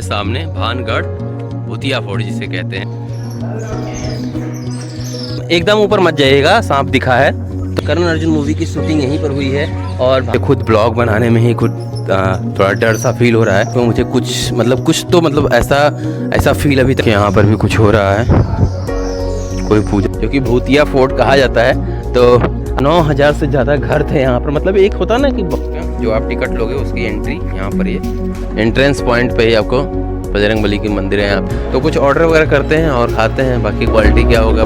सामने भानगढ़ भूतिया फोर्ट जिसे कहते हैं। एकदम ऊपर मत जाइएगा, सांप दिखा है। तो करण अर्जुन मूवी की शूटिंग यहीं पर हुई है और खुद ब्लॉग बनाने में ही खुद थोड़ा डर सा फील हो रहा है। तो मुझे कुछ ऐसा फील अभी तक यहाँ पर भी कुछ हो रहा है, कोई पूजा, जो कि भूतिया फोर्ट कहा जाता है। तो 9,000 से ज़्यादा घर थे यहाँ पर। मतलब एक होता ना कि जो आप टिकट लोगे उसकी एंट्री यहाँ पर, ये एंट्रेंस पॉइंट पे ही आपको बजरंगबली की मंदिर है यहाँ। तो कुछ ऑर्डर वगैरह करते हैं और खाते हैं, बाकी क्वालिटी क्या होगा।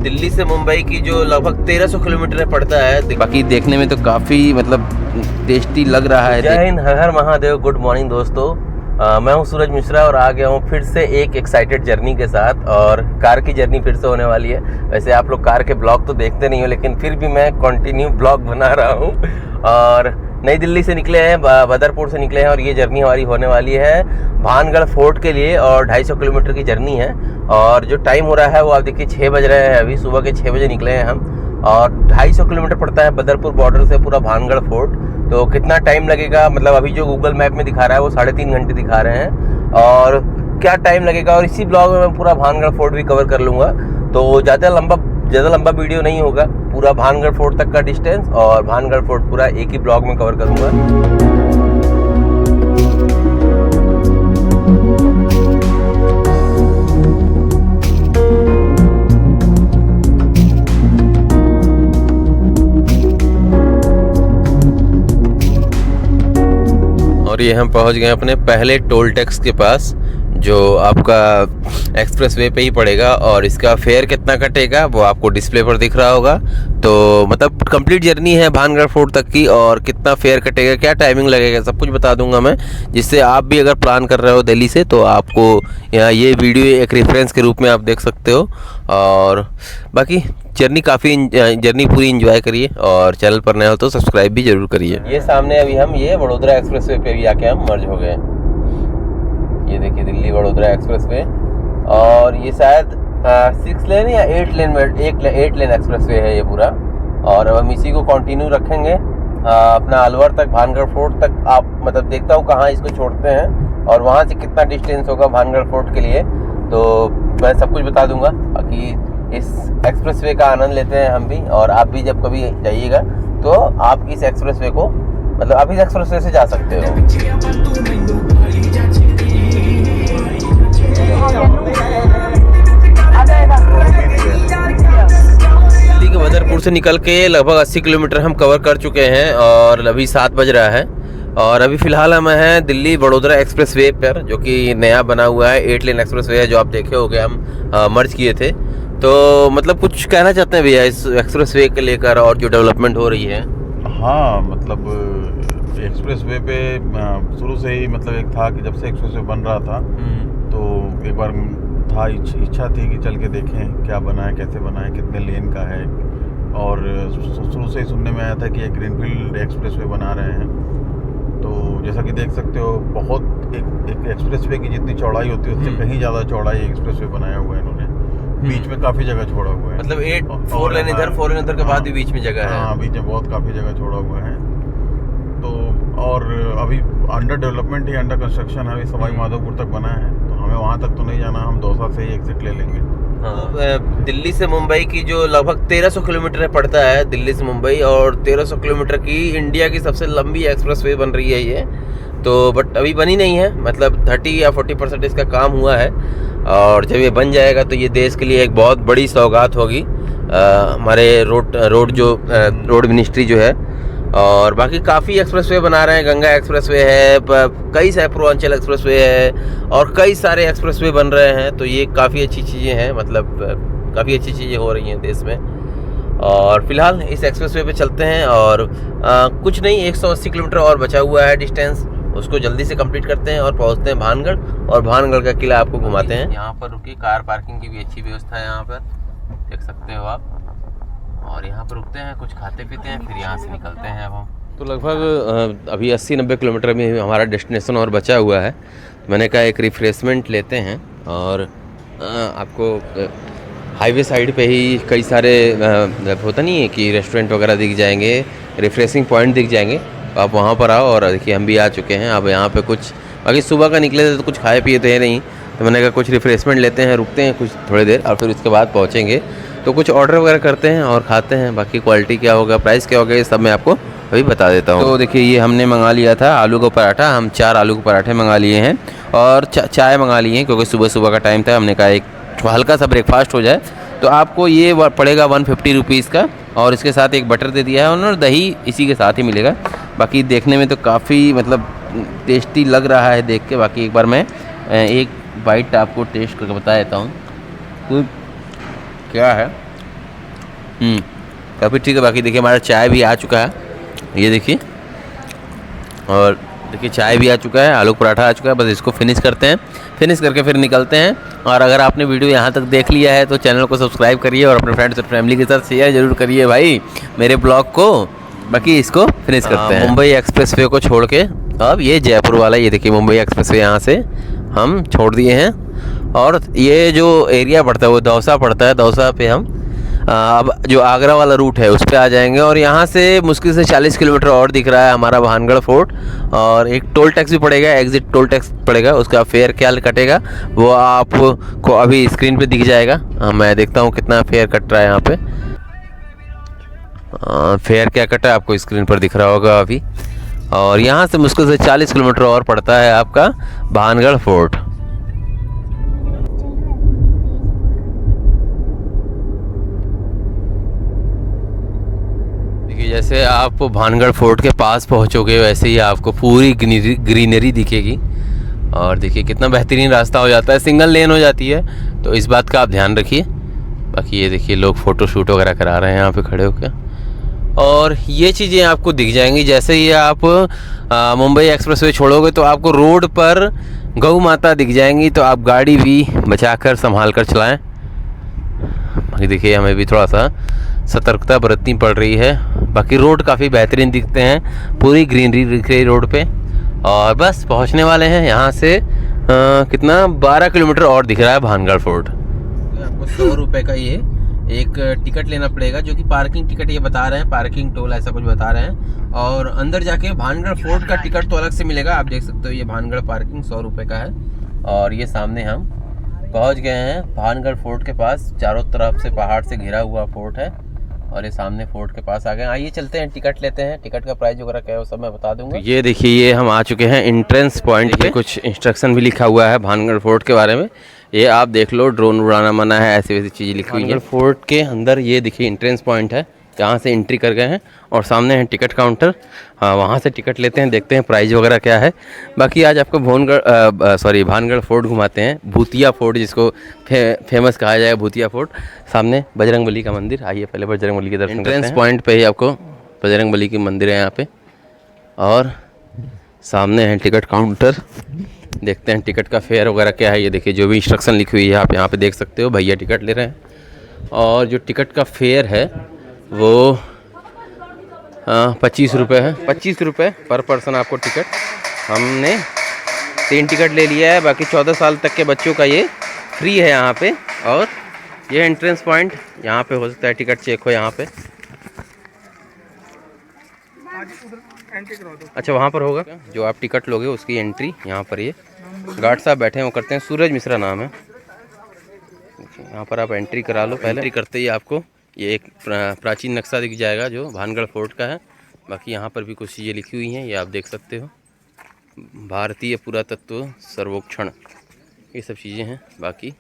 दिल्ली से मुंबई की जो लगभग 1300 किलोमीटर पड़ता है। बाकी देखने में तो काफ़ी मतलब टेस्टी लग रहा है। जय हिंद, हर हर महादेव। गुड मॉर्निंग दोस्तों, मैं हूं सूरज मिश्रा और आ गया हूं फिर से एक एक्साइटेड जर्नी के साथ। और कार की जर्नी फिर से होने वाली है। वैसे आप लोग कार के ब्लॉग तो देखते नहीं हो, लेकिन फिर भी मैं कंटिन्यू ब्लॉग बना रहा हूं। और नई दिल्ली से निकले हैं, बदरपुर से निकले हैं और ये जर्नी हमारी होने वाली है भानगढ़ फोर्ट के लिए। और 250 किलोमीटर की जर्नी है। और जो टाइम हो रहा है वो आप देखिए 6 बज रहे हैं। अभी सुबह के 6 बजे निकले हैं हम। और 250 किलोमीटर पड़ता है बदरपुर बॉर्डर से पूरा भानगढ़ फोर्ट। तो कितना टाइम लगेगा, मतलब अभी जो गूगल मैप में दिखा रहा है वो 3.5 घंटे दिखा रहे हैं। और क्या टाइम लगेगा, और इसी ब्लॉग में मैं पूरा भानगढ़ फोर्ट भी कवर कर लूँगा। तो ज़्यादा लंबा वीडियो नहीं होगा, पूरा भानगढ़ फोर्ट तक का डिस्टेंस और भानगढ़ फोर्ट पूरा एक ही ब्लॉग में कवर करूँगा। और ये हम पहुंच गए अपने पहले टोल टैक्स के पास, जो आपका एक्सप्रेस वे पे ही पड़ेगा। और इसका फेयर कितना कटेगा वो आपको डिस्प्ले पर दिख रहा होगा। तो मतलब कंप्लीट जर्नी है भानगढ़ फोर्ट तक की, और कितना फेयर कटेगा, क्या टाइमिंग लगेगा, सब कुछ बता दूंगा मैं। जिससे आप भी अगर प्लान कर रहे हो दिल्ली से तो आपको यहाँ ये वीडियो एक रेफरेंस के रूप में आप देख सकते हो। और बाकी जर्नी पूरी एंजॉय करिए, और चैनल पर नए हो तो सब्सक्राइब भी जरूर करिए। ये सामने अभी हम ये वडोदरा एक्सप्रेस वे पे भी आके हम मर्ज हो गए। ये देखिए दिल्ली वडोदरा एक्सप्रेस वे, और ये शायद 6 लेन या 8 लेन में 8 लेन एक्सप्रेस वे है ये पूरा। और अब हम इसी को कंटिन्यू रखेंगे अपना अलवर तक, भानगढ़ फोर्ट तक। आप मतलब देखता हूँ कहाँ इसको छोड़ते हैं और वहाँ से कितना डिस्टेंस होगा भानगढ़ फोर्ट के लिए, तो मैं सब कुछ बता दूंगा। बाकी इस एक्सप्रेस वे का आनंद लेते हैं हम भी, और आप भी जब कभी जाइएगा तो आप इस एक्सप्रेस वे को, मतलब आप इस एक्सप्रेस वे से जा सकते हो। दिल्ली के बदरपुर से निकल के लगभग 80 किलोमीटर हम कवर कर चुके हैं और अभी 7 बज रहा है। और अभी फ़िलहाल हम हैं दिल्ली वडोदरा एक्सप्रेस वे पर, जो कि नया बना हुआ है 8 लेन एक्सप्रेस वे है, जो आप देखे होंगे हम मर्ज किए थे। तो मतलब कुछ कहना चाहते हैं भैया इस एक्सप्रेस वे के लेकर और जो डेवलपमेंट हो रही है? हाँ, मतलब एक्सप्रेस वे पे शुरू से ही मतलब एक था कि जब से एक्सप्रेस वे बन रहा था तो एक बार था इच्छा थी कि चल के देखें क्या बना है, कैसे बना है, कितने लेन का है। और शुरू से ही सुनने में आया था कि एक ग्रीनफील्ड एक्सप्रेस वे बना रहे हैं। तो जैसा कि देख सकते हो, बहुत एक एक्सप्रेस वे की जितनी चौड़ाई होती है उससे कहीं ज़्यादा चौड़ाई एक्सप्रेस वे बनाया हुआ है इन्होंने। बीच में काफ़ी जगह छोड़ा हुआ है, मतलब 4 लेन इधर 4 लेन उधर के बाद भी बीच में जगह है। हाँ, बीच में बहुत काफ़ी जगह छोड़ा हुआ है। तो और अभी अंडर डेवलपमेंट ही, अंडर कंस्ट्रक्शन है। अभी सवाई माधोपुर तक बना है, तो हमें वहाँ तक तो नहीं जाना, हम दौसा से ही एग्जिट ले लेंगे। हाँ, दिल्ली से मुंबई की जो लगभग 1300 किलोमीटर पड़ता है दिल्ली से मुंबई, और 1300 किलोमीटर की इंडिया की सबसे लंबी एक्सप्रेस वे बन रही है ये। तो बट अभी बनी नहीं है, मतलब 30 या 40% इसका काम हुआ है। और जब ये बन जाएगा तो ये देश के लिए एक बहुत बड़ी सौगात होगी। हमारे रोड मिनिस्ट्री जो है। और बाकी काफ़ी एक्सप्रेसवे बना रहे हैं। गंगा एक्सप्रेसवे है, कई सारे पूर्वांचल एक्सप्रेसवे है, और कई सारे एक्सप्रेसवे बन रहे हैं। तो ये काफ़ी अच्छी चीज़ें हैं, मतलब काफ़ी अच्छी चीज़ें हो रही हैं देश में। और फिलहाल इस एक्सप्रेसवे पे चलते हैं, और कुछ नहीं 180 किलोमीटर और बचा हुआ है डिस्टेंस, उसको जल्दी से कंप्लीट करते हैं और पहुंचते हैं भानगढ़। और भानगढ़ का किला आपको घुमाते हैं। यहाँ पर रुकी, कार पार्किंग की भी अच्छी व्यवस्था है यहाँ पर, देख सकते हो आप। और यहाँ पर रुकते हैं, कुछ खाते पीते हैं, फिर यहाँ से निकलते हैं अब हम। तो लगभग अभी 80-90 किलोमीटर में हमारा डेस्टिनेशन और बचा हुआ है। मैंने कहा एक रिफ्रेशमेंट लेते हैं, और आपको हाईवे साइड पे ही कई सारे होता नहीं है कि रेस्टोरेंट वगैरह दिख जाएंगे, रिफ्रेशिंग पॉइंट दिख जाएंगे। तो आप वहाँ पर आओ। और देखिए हम भी आ चुके हैं। अब यहाँ पे कुछ बाकी सुबह का निकले थे तो कुछ खाए पिए थे नहीं, तो मैंने कहा कुछ रिफ्रेशमेंट लेते हैं, रुकते हैं कुछ थोड़ी देर और फिर उसके बाद पहुँचेंगे। तो कुछ ऑर्डर वगैरह करते हैं और खाते हैं। बाकी क्वालिटी क्या होगा, प्राइस क्या होगा, ये सब मैं आपको अभी बता देता हूँ। तो देखिए ये हमने मंगा लिया था आलू का पराठा। हम 4 आलू के पराठे मंगा लिए हैं और चाय मंगा लिए हैं, क्योंकि सुबह सुबह का टाइम था। हमने कहा एक हल्का सा ब्रेकफास्ट हो जाए। तो आपको ये पड़ेगा 150 रुपीज़ का। और इसके साथ एक बटर दे दिया है उन्होंने, दही इसी के साथ ही मिलेगा। बाकी देखने में तो काफ़ी मतलब टेस्टी लग रहा है देख के। बाकी एक बार मैं एक बाइट आपको टेस्ट करके बता देता हूँ तो क्या है। काफ़ी ठीक है। बाकी देखिए हमारा चाय भी आ चुका है, ये देखिए। और देखिए चाय भी आ चुका है, आलू पराठा आ चुका है। बस इसको फिनिश करते हैं, फिनिश करके फिर निकलते हैं। और अगर आपने वीडियो यहाँ तक देख लिया है तो चैनल को सब्सक्राइब करिए और अपने फ्रेंड्स और फैमिली के साथ शेयर जरूर करिए भाई मेरे ब्लॉग को। बाकी इसको फिनिश करते हैं। मुंबई एक्सप्रेस वे को छोड़ के अब ये जयपुर वाला, ये देखिए मुंबई एक्सप्रेस वे यहाँ से हम छोड़ दिए हैं। और ये जो एरिया पड़ता है वो दौसा पड़ता है। दौसा पे हम अब जो आगरा वाला रूट है उस पर आ जाएंगे। और यहाँ से मुश्किल से 40 किलोमीटर और दिख रहा है हमारा भानगढ़ फोर्ट। और एक टोल टैक्स भी पड़ेगा, एग्जिट टोल टैक्स पड़ेगा। उसका फेयर क्या कटेगा वो आपको अभी स्क्रीन पे दिख जाएगा। मैं देखता हूँ कितना फेयर कट रहा है यहाँ पे। फेयर क्या कटा है आपको स्क्रीन पर दिख रहा होगा अभी। और यहाँ से मुश्किल से 40 किलोमीटर और पड़ता है आपका भानगढ़ फोर्ट। जैसे आप भानगढ़ फोर्ट के पास पहुंचोगे वैसे ही आपको पूरी ग्रीनरी दिखेगी। और देखिए कितना बेहतरीन रास्ता हो जाता है, सिंगल लेन हो जाती है, तो इस बात का आप ध्यान रखिए। बाकी ये देखिए लोग फ़ोटो शूट वगैरह करा रहे हैं यहाँ पे खड़े होकर। और ये चीज़ें आपको दिख जाएंगी जैसे ही आप मुंबई एक्सप्रेसवे छोड़ोगे तो आपको रोड पर गौ माता दिख जाएंगी। तो आप गाड़ी भी बचाकर संभाल कर चलाएँ। बाकी देखिए हमें भी थोड़ा सा सतर्कता बरतनी पड़ रही है। बाकी रोड काफ़ी बेहतरीन दिखते हैं, पूरी ग्रीनरी दिख रही रोड पे। और बस पहुंचने वाले हैं यहाँ से कितना 12 किलोमीटर और दिख रहा है भानगढ़ फोर्ट। आपको 100 रुपये का ये एक टिकट लेना पड़ेगा, जो कि पार्किंग टिकट ये बता रहे हैं, पार्किंग टोल ऐसा कुछ बता रहे हैं। और अंदर जाके भानगढ़ फोर्ट का टिकट तो अलग से मिलेगा। आप देख सकते हो ये भानगढ़ पार्किंग 100 रुपये का है। और ये सामने हम पहुंच गए हैं भानगढ़ फोर्ट के पास। चारों तरफ से पहाड़ से घिरा हुआ फोर्ट है और ये सामने फोर्ट के पास आ गए। आइए चलते हैं, टिकट लेते हैं। टिकट का प्राइस वगैरह क्या है वो सब मैं बता दूंगा। ये देखिए ये हम आ चुके हैं एंट्रेंस पॉइंट पे। कुछ इंस्ट्रक्शन भी लिखा हुआ है भानगढ़ फोर्ट के बारे में, ये आप देख लो। ड्रोन उड़ाना मना है, ऐसी वैसी चीज़ें लिखी हुई है। फोर्ट के अंदर ये देखिए एंट्रेंस पॉइंट है, जहाँ से एंट्री कर गए हैं। और सामने है टिकट काउंटर, हाँ वहाँ से टिकट लेते हैं, देखते हैं प्राइस वगैरह क्या है। बाकी आज आपको भानगढ़ फोर्ट घुमाते हैं, भूतिया फोर्ट जिसको फेमस कहा जाए, भूतिया फोर्ट। सामने बजरंगबली का मंदिर, आइए पहले बजरंगबली के दर्शन करते हैं। एंट्रेंस पॉइंट पे ही आपको बजरंगबली की मंदिर है यहाँ पे। और सामने है टिकट काउंटर, देखते हैं टिकट का फेयर वगैरह क्या है। ये देखिए जो भी इंस्ट्रक्शन लिखी हुई है आप यहाँ पे देख सकते हो, भैया टिकट ले रहे हैं। और जो टिकट का फेयर है वो 25 रुपये है, 25 रुपये पर पर्सन आपको टिकट। हमने 3 टिकट ले लिया है। बाकी 14 साल तक के बच्चों का ये फ्री है यहाँ पे। और ये एंट्रेंस पॉइंट यहाँ पे हो सकता है टिकट चेक हो यहाँ पे। अच्छा वहाँ पर होगा जो आप टिकट लोगे उसकी एंट्री यहाँ पर। ये गार्ड साहब बैठे हैं, वो करते हैं, सूरज मिश्रा नाम है। यहाँ पर आप एंट्री करा लो। पहले एंट्री करते ही आपको ये एक प्राचीन नक्शा दिख जाएगा जो भानगढ़ फोर्ट का है। बाकी यहाँ पर भी कुछ चीज़ें लिखी हुई हैं, ये आप देख सकते हो। भारतीय पुरातत्व सर्वेक्षण, ये सब चीज़ें हैं। बाकी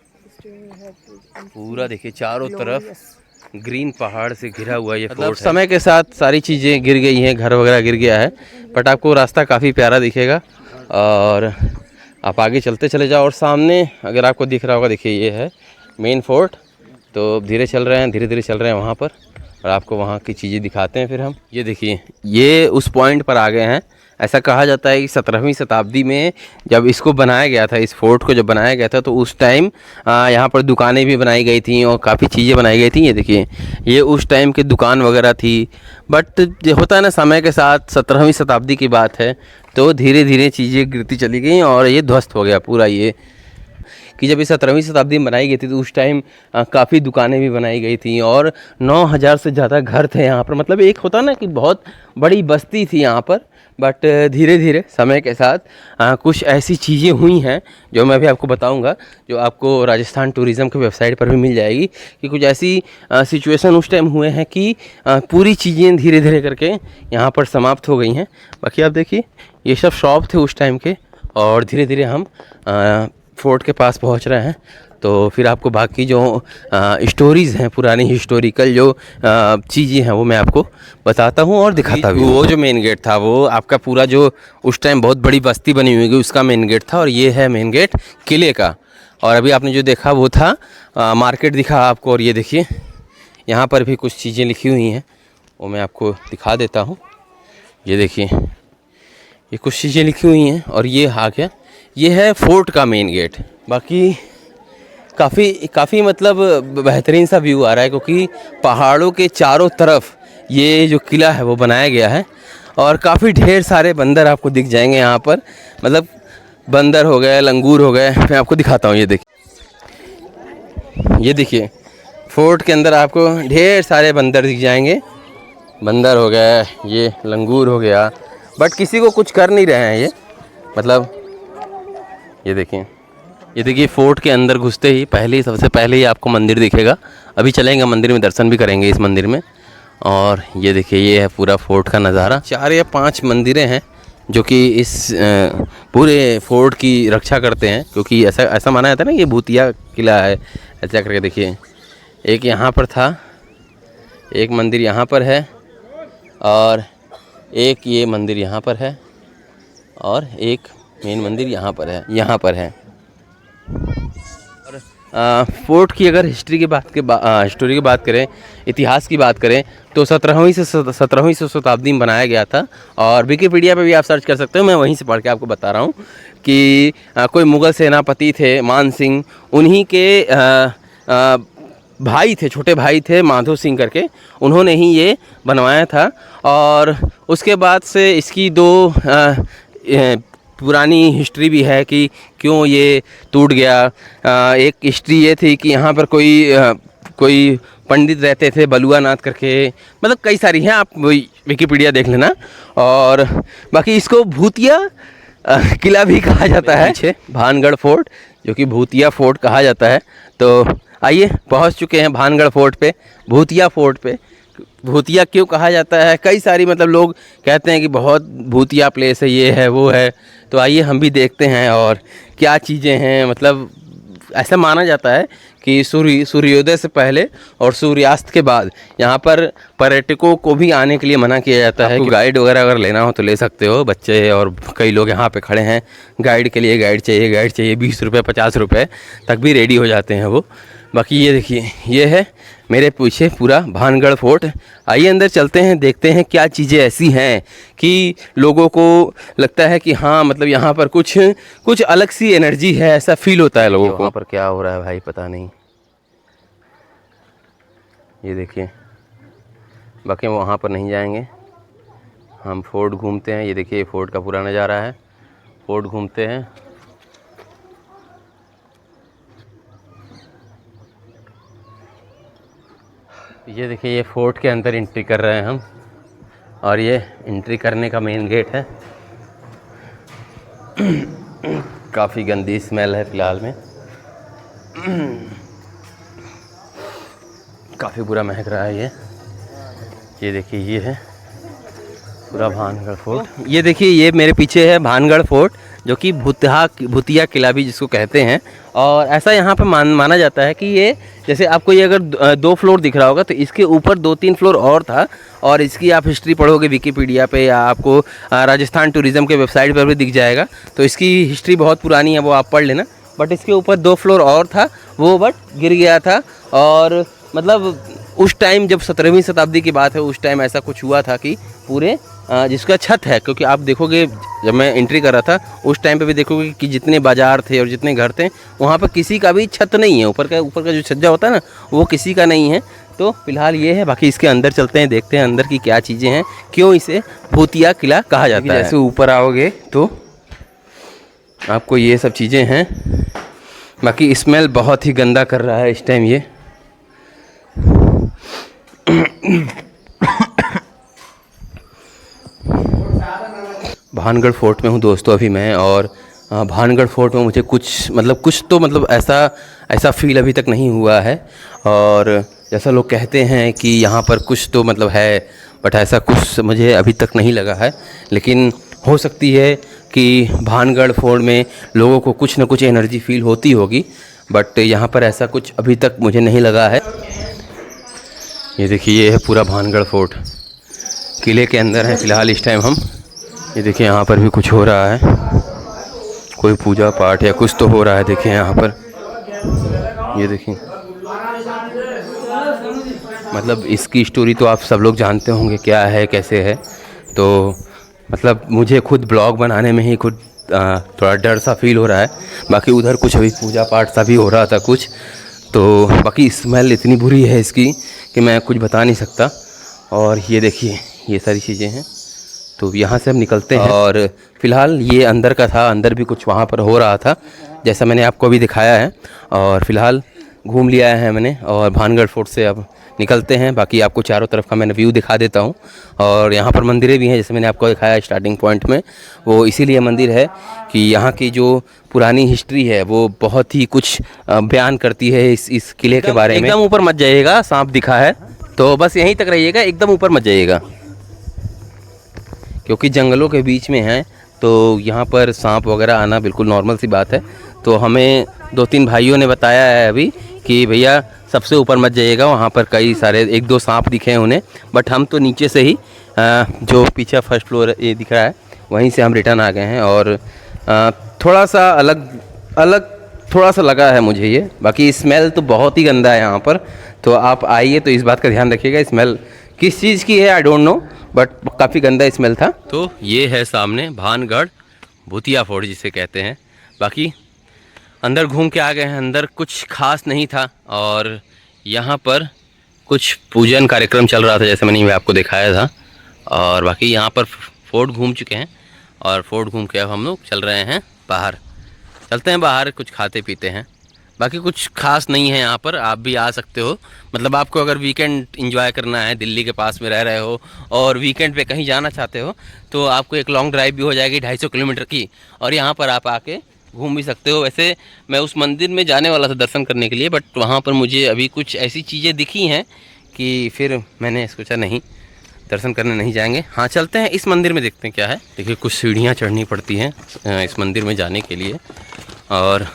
पूरा देखिए चारों तरफ ग्रीन पहाड़ से घिरा हुआ ये फोर्ट है। समय के साथ सारी चीज़ें गिर गई हैं, घर वगैरह गिर गया है, बट आपको रास्ता काफ़ी प्यारा दिखेगा। और आप आगे चलते चले जाओ। और सामने अगर आपको दिख रहा होगा, देखिए ये है मेन फोर्ट। तो धीरे चल रहे हैं, धीरे धीरे चल रहे हैं वहाँ पर, और आपको वहाँ की चीज़ें दिखाते हैं फिर हम। ये देखिए ये उस पॉइंट पर आ गए हैं। ऐसा कहा जाता है कि 17वीं शताब्दी में जब इसको बनाया गया था, इस फोर्ट को जब बनाया गया था, तो उस टाइम यहाँ पर दुकानें भी बनाई गई थी और काफ़ी चीज़ें बनाई गई थी। ये देखिए ये उस टाइम की दुकान वगैरह थी। बट जो होता है ना, समय के साथ 17वीं शताब्दी की बात है, तो धीरे धीरे चीज़ें गिरती चली गई और ये ध्वस्त हो गया पूरा। ये कि जब ये 17वीं शताब्दी में बनाई गई थी तो उस टाइम काफ़ी दुकानें भी बनाई गई थी और 9000 से ज़्यादा घर थे यहाँ पर। मतलब एक होता ना कि बहुत बड़ी बस्ती थी यहाँ पर। बट धीरे धीरे समय के साथ कुछ ऐसी चीज़ें हुई हैं जो मैं भी आपको बताऊंगा, जो आपको राजस्थान टूरिज़्म के वेबसाइट पर भी मिल जाएगी, कि कुछ ऐसी सिचुएशन उस टाइम हुए हैं कि पूरी चीज़ें धीरे धीरे करके यहाँ पर समाप्त हो गई हैं। बाकी आप देखिए ये सब शॉप थे उस टाइम के, और धीरे धीरे हम फोर्ट के पास पहुँच रहे हैं। तो फिर आपको बाकी जो स्टोरीज़ हैं, पुरानी हिस्टोरिकल जो चीज़ें हैं वो मैं आपको बताता हूँ और दिखाता भी। वो जो मेन गेट था वो आपका पूरा जो उस टाइम बहुत बड़ी बस्ती बनी हुई है उसका मेन गेट था, और ये है मेन गेट किले का। और अभी आपने जो देखा वो था मार्केट दिखा आपको। और ये देखिए यहाँ पर भी कुछ चीज़ें लिखी हुई हैं, वो मैं आपको दिखा देता हूँ। ये देखिए ये कुछ चीज़ें लिखी हुई हैं, और ये आ गया, ये है फोर्ट का मेन गेट। बाकी काफ़ी मतलब बेहतरीन सा व्यू आ रहा है, क्योंकि पहाड़ों के चारों तरफ ये जो किला है वो बनाया गया है, और काफ़ी ढेर सारे बंदर आपको दिख जाएंगे यहाँ पर। मतलब बंदर हो गए, लंगूर हो गए, मैं आपको दिखाता हूँ। ये देखिए फोर्ट के अंदर आपको ढेर सारे बंदर दिख जाएंगे। बंदर हो गए, ये लंगूर हो गया, बट किसी को कुछ कर नहीं रहे हैं ये। मतलब ये देखिए फोर्ट के अंदर घुसते ही सबसे पहले ही आपको मंदिर दिखेगा। अभी चलेंगे मंदिर में, दर्शन भी करेंगे इस मंदिर में। और ये देखिए ये है पूरा फोर्ट का नज़ारा। 4 या 5 मंदिरें हैं जो कि इस पूरे फोर्ट की रक्षा करते हैं, क्योंकि ऐसा माना जाता है ना कि भूतिया किला है। ऐसा करके देखिए, एक यहाँ पर था, एक मंदिर यहाँ पर है, और एक ये मंदिर यहाँ पर है, और एक मेन मंदिर यहाँ पर है। और फोर्ट की अगर स्टोरी की बात करें, इतिहास की बात करें, तो 17वीं शताब्दी में बनाया गया था। और विकिपीडिया पे भी आप सर्च कर सकते हो, मैं वहीं से पढ़ के आपको बता रहा हूँ कि कोई मुग़ल सेनापति थे मान सिंह, उन्हीं के भाई थे, छोटे भाई थे माधो सिंह करके, उन्होंने ही ये बनवाया था। और उसके बाद से इसकी 2 पुरानी हिस्ट्री भी है कि क्यों ये टूट गया। एक हिस्ट्री ये थी कि यहाँ पर कोई पंडित रहते थे बलुआ नाथ करके। मतलब कई सारी हैं, आप विकिपीडिया देख लेना। और बाकी इसको भूतिया किला भी कहा जाता है, पीछे भानगढ़ फोर्ट, जो कि भूतिया फोर्ट कहा जाता है। तो आइए पहुँच चुके हैं भानगढ़ फोर्ट पे, भूतिया फोर्ट पे। भूतिया क्यों कहा जाता है, कई सारी मतलब लोग कहते हैं कि बहुत भूतिया प्लेस है, ये है वो है। तो आइए हम भी देखते हैं और क्या चीज़ें हैं। मतलब ऐसा माना जाता है कि सूर्योदय से पहले और सूर्यास्त के बाद यहाँ पर पर्यटकों को भी आने के लिए मना किया जाता है। गाइड वगैरह अगर लेना हो तो ले सकते हो, बच्चे और कई लोग यहाँ पे खड़े हैं गाइड के लिए। गाइड चाहिए 20 रुपये 50 रुपये तक भी रेडी हो जाते हैं वो। बाकी ये देखिए ये है मेरे पीछे पूरा भानगढ़ फोर्ट। आइए अंदर चलते हैं, देखते हैं क्या चीज़ें ऐसी हैं कि लोगों को लगता है कि हाँ मतलब यहाँ पर कुछ अलग सी एनर्जी है, ऐसा फील होता है लोगों को। वहाँ पर क्या हो रहा है भाई पता नहीं। ये देखिए, बाकी हम वहाँ पर नहीं जाएंगे, हम फोर्ट घूमते हैं। ये देखिए फोर्ट का पूरा नज़ारा है, फोर्ट घूमते हैं। ये देखिए ये फोर्ट के अंदर एंट्री कर रहे हैं हम, और ये एंट्री करने का मेन गेट है। काफ़ी गंदी स्मेल है फ़िलहाल में, काफ़ी बुरा महक रहा है ये देखिए ये है पूरा भानगढ़ फोर्ट। ये देखिए ये मेरे पीछे है भानगढ़ फोर्ट, जो कि भूतिया किला भी जिसको कहते हैं। और ऐसा यहाँ पर माना जाता है कि ये जैसे आपको ये अगर 2 फ्लोर दिख रहा होगा तो इसके ऊपर 2-3 फ्लोर और था। और इसकी आप हिस्ट्री पढ़ोगे विकिपीडिया पे या आपको राजस्थान टूरिज़्म के वेबसाइट पर भी दिख जाएगा। तो इसकी हिस्ट्री बहुत पुरानी है, वो आप पढ़ लेना। बट इसके ऊपर 2 फ्लोर और था वो, बट गिर गया था। और मतलब उस टाइम जब 17वीं शताब्दी की बात है, उस टाइम ऐसा कुछ हुआ था कि पूरे जिसका छत है, क्योंकि आप देखोगे जब मैं एंट्री कर रहा था उस टाइम पे भी देखोगे कि जितने बाज़ार थे और जितने घर थे वहाँ पर किसी का भी छत नहीं है। ऊपर का जो छज्जा होता है ना वो किसी का नहीं है। तो फिलहाल ये है, बाकी इसके अंदर चलते हैं, देखते हैं अंदर की क्या चीज़ें हैं, क्यों इसे भूतिया किला कहा जाता है। जैसे ऊपर आओगे तो आपको ये सब चीज़ें हैं बाकी स्मेल बहुत ही गंदा कर रहा है इस टाइम ये। भानगढ़ फोर्ट में हूँ दोस्तों अभी मैं, और भानगढ़ फोर्ट में मुझे कुछ ऐसा फील अभी तक नहीं हुआ है। और जैसा लोग कहते हैं कि यहाँ पर कुछ तो मतलब है, बट ऐसा कुछ मुझे अभी तक नहीं लगा है। लेकिन हो सकती है कि भानगढ़ फोर्ट में लोगों को कुछ ना कुछ एनर्जी फील होती होगी, बट यहाँ पर ऐसा कुछ अभी तक मुझे नहीं लगा है। ये देखिए, ये है पूरा भानगढ़ फोर्ट, किले के अंदर है फ़िलहाल इस टाइम हम। ये देखिए यहाँ पर भी कुछ हो रहा है, कोई पूजा पाठ या कुछ तो हो रहा है। देखिए यहाँ पर, ये देखिए, मतलब इसकी स्टोरी तो आप सब लोग जानते होंगे क्या है कैसे है। तो मतलब मुझे खुद ब्लॉग बनाने में ही खुद थोड़ा डर सा फील हो रहा है। बाकी उधर कुछ अभी पूजा पाठ सा भी हो रहा था कुछ, तो बाकी स्मेल इतनी बुरी है इसकी कि मैं कुछ बता नहीं सकता। और ये देखिए, ये सारी चीज़ें हैं। तो यहाँ से हम निकलते हैं, और फ़िलहाल ये अंदर का था, अंदर भी कुछ वहाँ पर हो रहा था जैसा मैंने आपको अभी दिखाया है। और फ़िलहाल घूम लिया है मैंने, और भानगढ़ फोर्ट से अब निकलते हैं। बाकी आपको चारों तरफ का मैंने व्यू दिखा देता हूँ। और यहाँ पर मंदिरें भी हैं, जैसे मैंने आपको दिखाया स्टार्टिंग पॉइंट में। वो इसीलिए मंदिर है कि यहाँ की जो पुरानी हिस्ट्री है वो बहुत ही कुछ बयान करती है इस किले के बारे में। एकदम ऊपर मत जाइएगा, सांप दिखा है तो बस यहीं तक रहिएगा, एकदम ऊपर मत जाइएगा, क्योंकि जंगलों के बीच में है तो यहाँ पर सांप वगैरह आना बिल्कुल नॉर्मल सी बात है। तो हमें 2-3 भाइयों ने बताया है अभी कि भैया सबसे ऊपर मत जाइएगा, वहाँ पर कई सारे 1-2 सांप दिखे हैं उन्हें। बट हम तो नीचे से ही जो पीछे फर्स्ट फ्लोर ये दिख रहा है वहीं से हम रिटर्न आ गए हैं। और थोड़ा सा अलग थोड़ा सा लगा है मुझे ये। बाकी स्मेल तो बहुत ही गंदा है यहाँ पर, तो आप आइए तो इस बात का ध्यान रखिएगा। स्मेल किस चीज़ की है आई डोंट नो, बट काफ़ी गंदा स्मेल था। तो ये है सामने भानगढ़ भूतिया फोर्ट जिसे कहते हैं। बाकी अंदर घूम के आ गए हैं, अंदर कुछ खास नहीं था। और यहाँ पर कुछ पूजन कार्यक्रम चल रहा था जैसे मैंने आपको दिखाया था। और बाकी यहाँ पर फोर्ट घूम चुके हैं, और फोर्ट घूम के अब हम लोग चल रहे हैं बाहर। चलते हैं बाहर, कुछ खाते पीते हैं। बाकी कुछ खास नहीं है यहाँ पर, आप भी आ सकते हो। मतलब आपको अगर वीकेंड एंजॉय करना है, दिल्ली के पास में रह रहे हो और वीकेंड पे कहीं जाना चाहते हो, तो आपको एक लॉन्ग ड्राइव भी हो जाएगी 250 किलोमीटर की, और यहाँ पर आप आके घूम भी सकते हो। वैसे मैं उस मंदिर में जाने वाला था दर्शन करने के लिए, बट वहाँ पर मुझे अभी कुछ ऐसी चीज़ें दिखी हैं कि फिर मैंने सोचा नहीं, दर्शन करने नहीं जाएंगे। हाँ, चलते हैं इस मंदिर में, देखते हैं क्या है। देखिए, कुछ सीढ़ियाँ चढ़नी पड़ती हैं इस मंदिर में जाने के लिए। और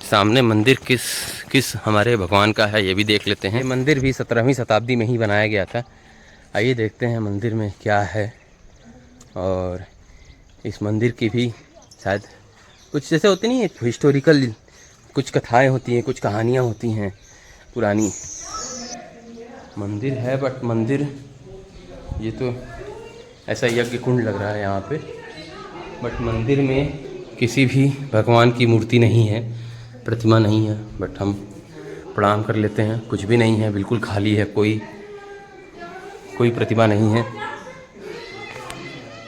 सामने मंदिर किस हमारे भगवान का है ये भी देख लेते हैं। ये मंदिर भी 17वीं शताब्दी में ही बनाया गया था। आइए देखते हैं मंदिर में क्या है। और इस मंदिर की भी शायद कुछ जैसे होती नहीं है, हिस्टोरिकल कुछ कथाएं होती हैं, कुछ कहानियाँ होती हैं पुरानी। मंदिर है, बट मंदिर ये तो ऐसा यज्ञ कुंड लग रहा है यहाँ पे, बट मंदिर में किसी भी भगवान की मूर्ति नहीं है, प्रतिमा नहीं है। बट हम प्रणाम कर लेते हैं। कुछ भी नहीं है, बिल्कुल खाली है, कोई प्रतिमा नहीं है।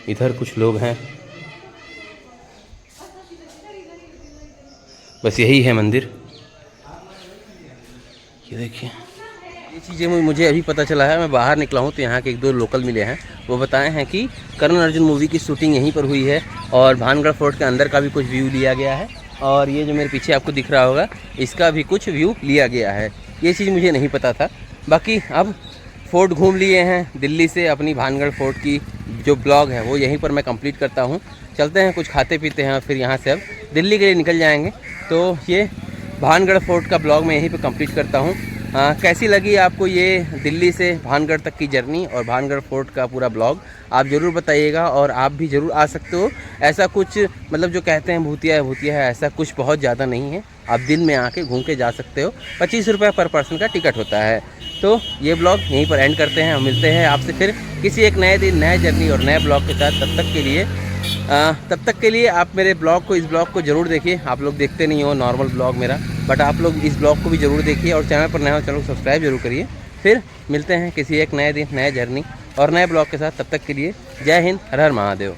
इधर कुछ लोग हैं, बस यही है मंदिर। ये देखिए, ये चीज़ें मुझे अभी पता चला है। मैं बाहर निकला हूँ तो यहाँ के 1-2 लोकल मिले हैं, वो बताए हैं कि कर्ण अर्जुन मूवी की शूटिंग यहीं पर हुई है, और भानगढ़ फोर्ट के अंदर का भी कुछ व्यू लिया गया है। और ये जो मेरे पीछे आपको दिख रहा होगा, इसका भी कुछ व्यू लिया गया है। ये चीज़ मुझे नहीं पता था। बाकी अब फोर्ट घूम लिए हैं दिल्ली से, अपनी भानगढ़ फोर्ट की जो ब्लॉग है वो यहीं पर मैं कंप्लीट करता हूँ। चलते हैं, कुछ खाते पीते हैं, और फिर यहाँ से अब दिल्ली के लिए निकल जाएंगे। तो ये भानगढ़ फोर्ट का ब्लॉग मैं यहीं पे कंप्लीट करता हूँ। कैसी लगी आपको ये दिल्ली से भानगढ़ तक की जर्नी और भानगढ़ फोर्ट का पूरा ब्लॉग, आप ज़रूर बताइएगा। और आप भी ज़रूर आ सकते हो। ऐसा कुछ मतलब जो कहते हैं भूतिया है, ऐसा कुछ बहुत ज़्यादा नहीं है। आप दिन में आके घूम के जा सकते हो। 25 रुपये पर पर्सन का टिकट होता है। तो ये ब्लॉग यहीं पर एंड करते हैं। हम मिलते हैं आपसे फिर किसी एक नए दिन, नए जर्नी और नए ब्लॉग के साथ। तब तक के लिए आप मेरे ब्लॉग को, इस ब्लॉग को ज़रूर देखिए। आप लोग देखते नहीं हो नॉर्मल ब्लॉग मेरा, बट आप लोग इस ब्लॉग को भी ज़रूर देखिए, और चैनल पर नए हो चैनल को सब्सक्राइब जरूर करिए। फिर मिलते हैं किसी एक नए दिन, नए जर्नी और नए ब्लॉग के साथ। तब तक के लिए जय हिंद, हर हर महादेव।